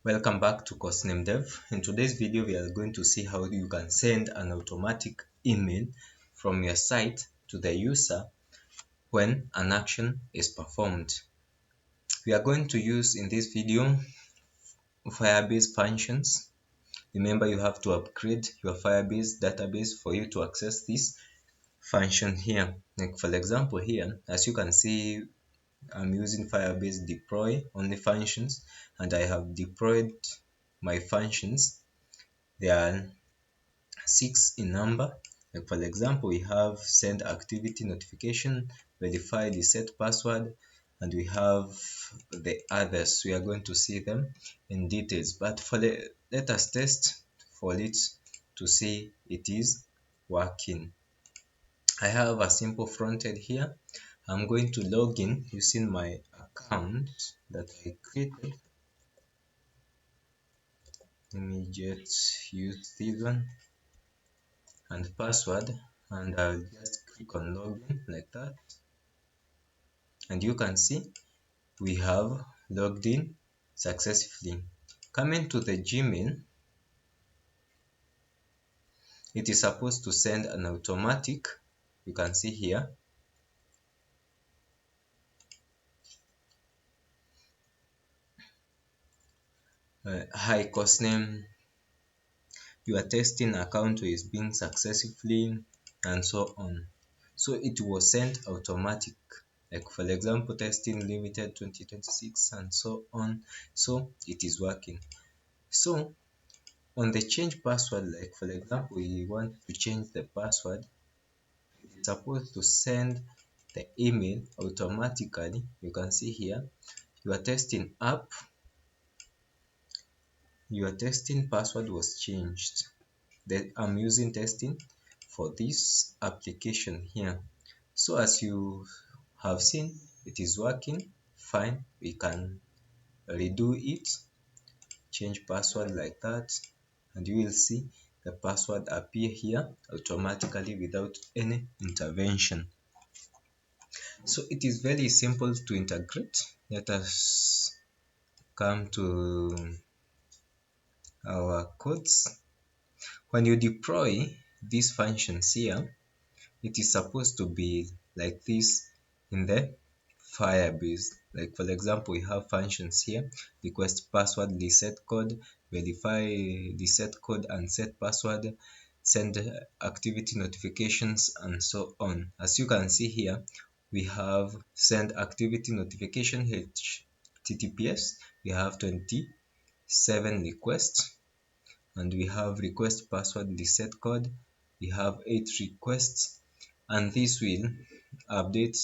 Welcome back to Course Name Dev. In today's video, we are going to see how you can send an automatic email from your site to the user when an action is performed. We are going to use in this video Firebase functions. Remember, you have to upgrade your Firebase database for you to access this function here. Like for example here, as you can see, I'm using Firebase deploy only functions, and I have deployed my functions. They are 6 in number. Like for example, we have send activity notification, verify the set password, and we have the others. We are going to see them in details, but let us test for it to see it is working. I have a simple frontend here. I'm going to log in using my account that I created. Let me just use this one and password, and I'll just click on login like that, and you can see we have logged in successfully. Coming to the Gmail, it is supposed to send an automatic, you can see here, hi course name, your testing account is being successfully, and so on. So it was sent automatic, like for example testing limited 2026 and so on. So it is working. So on the change password, like for example we want to change the password, it's supposed to send the email automatically. You can see here your testing app, your testing password was changed. Then I'm using testing for this application here. So as you have seen, it is working fine. We can redo it, change password like that, and you will see the password appear here automatically without any intervention. So it is very simple to integrate. Let us come to our codes. When you deploy these functions here, it is supposed to be like this in the Firebase. Like for example, we have functions here: request password, reset code, verify reset code and set password, send activity notifications, and so on. As you can see here, we have send activity notification HTTPS. We have 27 requests, and we have request password reset code. We have 8 requests, and this will update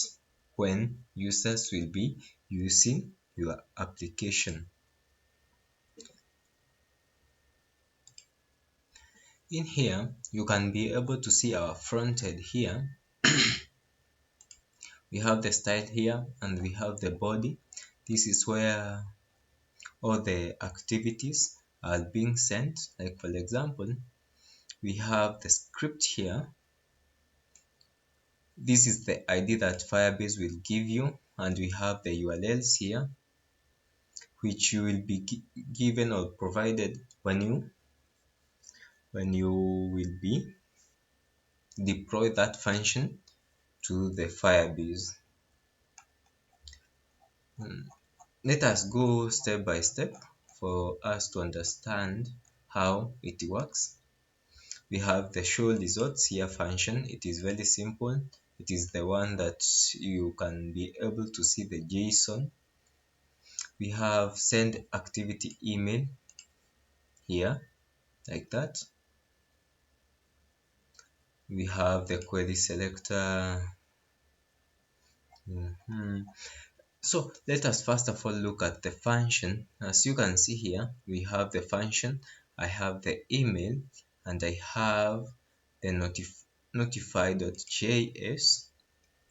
when users will be using your application. In here, you can be able to see our front end here. We have the style here, and we have the body. This is where all the activities are being sent. Like for example, we have the script here. This is the ID that Firebase will give you, and we have the URLs here, which you will be given or provided when you will be deploy that function to the Firebase. Let us go step by step for us to understand how it works. We have the show results here function. It is very simple. It is the one that you can be able to see the JSON. We have send activity email here like that. We have the query selector. So let us first of all look at the function. As you can see here, we have the function, I have the email, and I have the notify.js.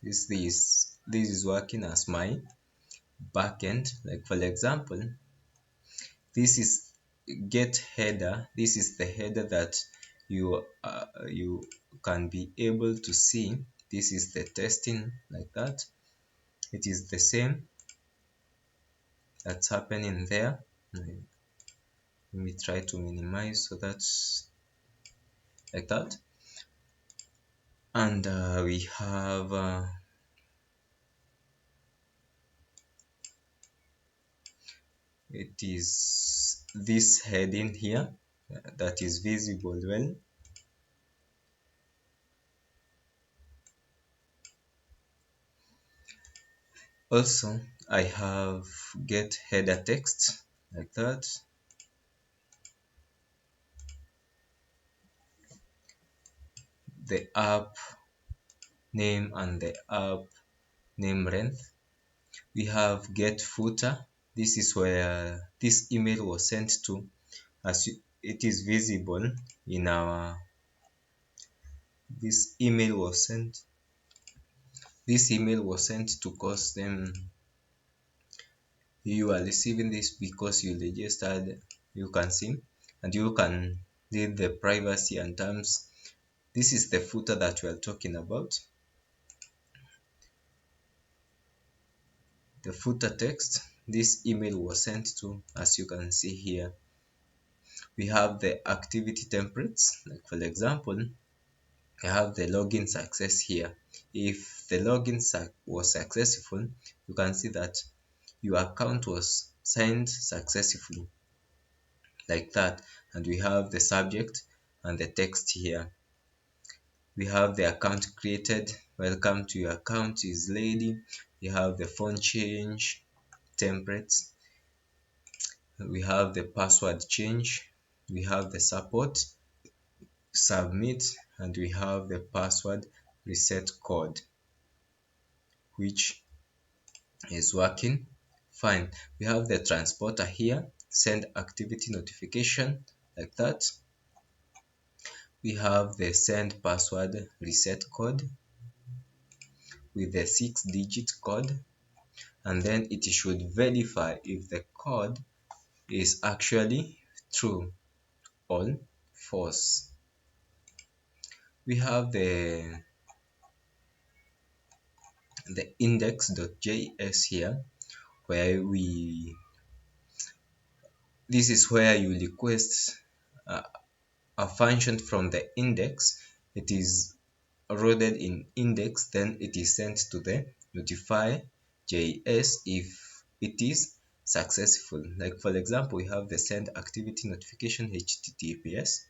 This is working as my backend. Like for example, this is get header. This is the header that you can be able to see. This is the testing like that. It is the same that's happening there. Let me try to minimize so that's like that. And we have it is this heading here that is visible well. Also, I have get header text like that. The app name and the app name length. We have get footer. This is where this email was sent to, as it is visible in our this email was sent. This email was sent to custom. You are receiving this because you registered. You can see, and you can read the privacy and terms. This is the footer that we are talking about. The footer text. This email was sent to, as you can see here. We have the activity templates. Like for example, I have the login success here. If the login was successful, you can see that your account was signed successfully like that. And we have the subject and the text here. We have the account created. Welcome to your account is lady. We have the font change templates. We have the password change. We have the support submit, and we have the password reset code, which is working fine. We have the transporter here, send activity notification like that. We have the send password reset code with the 6-digit code, and then it should verify if the code is actually true or false. We have the index.js here, where this is where you request a function from the index. It is loaded in index, then it is sent to the notify.js if it is successful. Like for example, we have the send activity notification https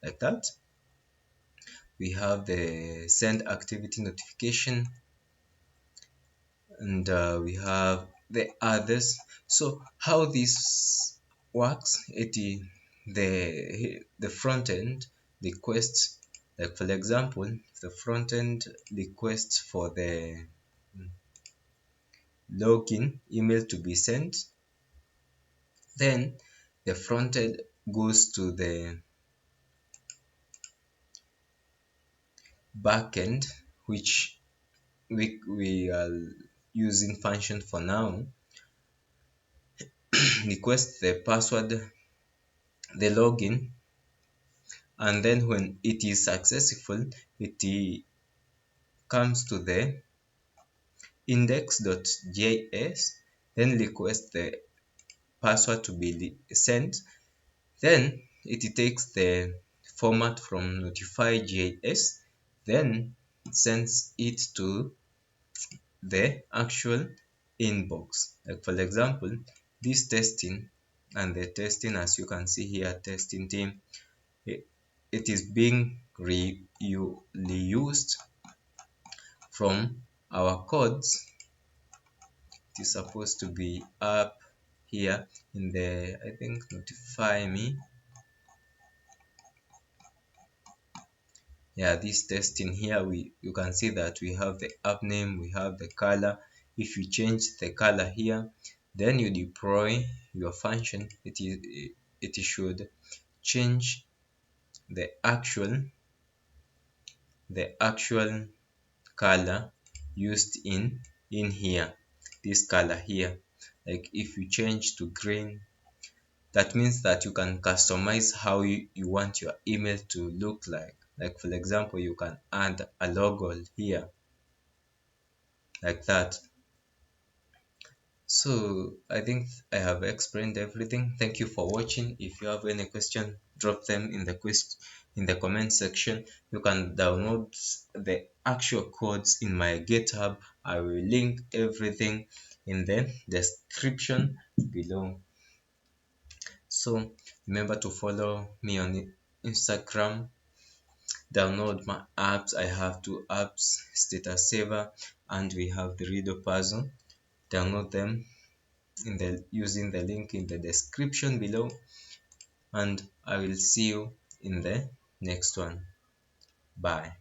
like that. We have the send activity notification, and we have the others. So how this works, the front end requests, like for example, the front end request for the login email to be sent, then the front end goes to the backend, which we are using function for now, request the password, the login, and then when it is successful, it comes to the index.js, then request the password to be sent, then it takes the format from notify.js, then sends it to the actual inbox. Like for example, this testing and the testing, as you can see here, testing team, it is being reused from our codes. It is supposed to be up here in the, I think, notify me. Yeah, this testing here, you can see that we have the app name, we have the color. If you change the color here, then you deploy your function, it should change the actual color used in here, this color here. Like if you change to green, that means that you can customize how you want your email to look like. Like for example, you can add a logo here like that. So I think I have explained everything. Thank you for watching. If you have any question, drop them in the in the comment section. You can download the actual codes in my GitHub. I will link everything in the description below. So remember to follow me on Instagram. Download my apps. I have two apps, Status Saver, and we have the Reader Puzzle. Download them in the using the link in the description below, and I will see you in the next one. Bye.